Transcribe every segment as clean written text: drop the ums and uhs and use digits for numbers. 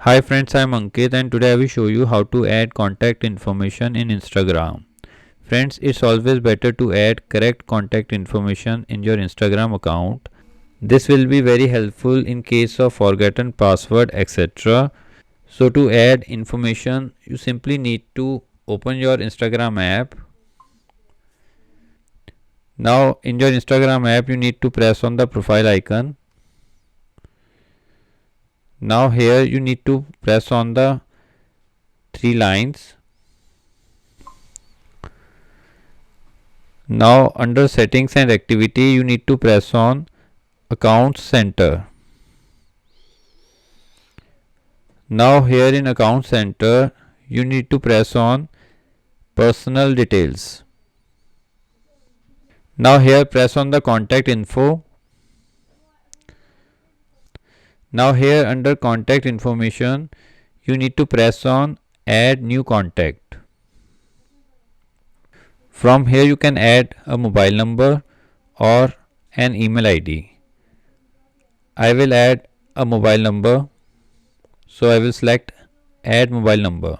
Hi friends, I'm Ankit and today I will show you how to add contact information in Instagram. Friends, it's always better to add correct contact information in your Instagram account. This will be very helpful in case of forgotten password etc. So to add information, you simply need to open your Instagram app. Now in your Instagram app, you need to press on the profile icon. Now here you need to press on the three lines. Now under settings and activity you need to press on accounts center. Now here in account center you need to press on personal details. Now here press on the contact info. Now here under contact information you need to press on add new contact. From here you can add a mobile number or an email ID. I will add a mobile number, so I will select add mobile number.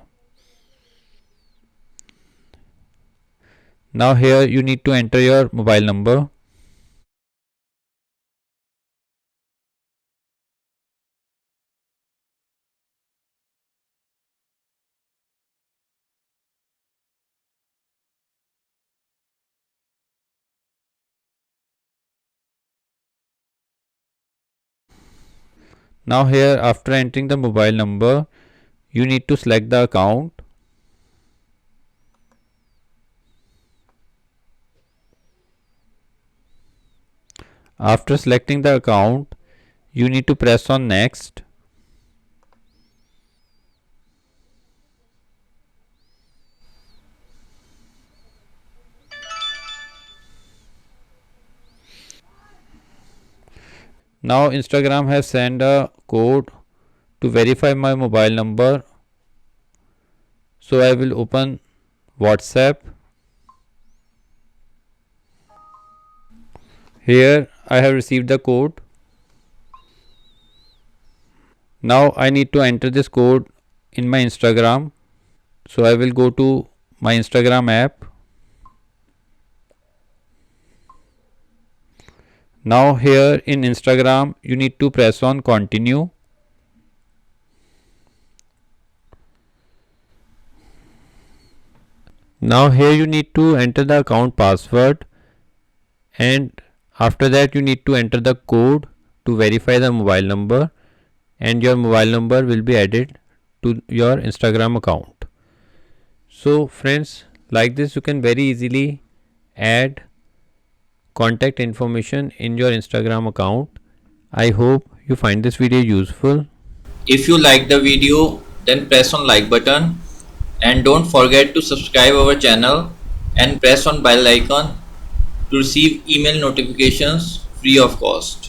Now here you need to enter your mobile number. Now here after entering the mobile number, you need to select the account. After selecting the account, you need to press on next. Now Instagram has sent a code to verify my mobile number. So I will open WhatsApp. Here I have received the code. Now I need to enter this code in my Instagram. So I will go to my Instagram app. Now here in Instagram you need to press on continue. Now here you need to enter the account password, and after that you need to enter the code to verify the mobile number, and your mobile number will be added to your Instagram account. So friends, like this you can very easily add contact information in your Instagram account. I hope you find this video useful. If you like the video, then press on like button and don't forget to subscribe our channel and press on bell icon to receive email notifications free of cost.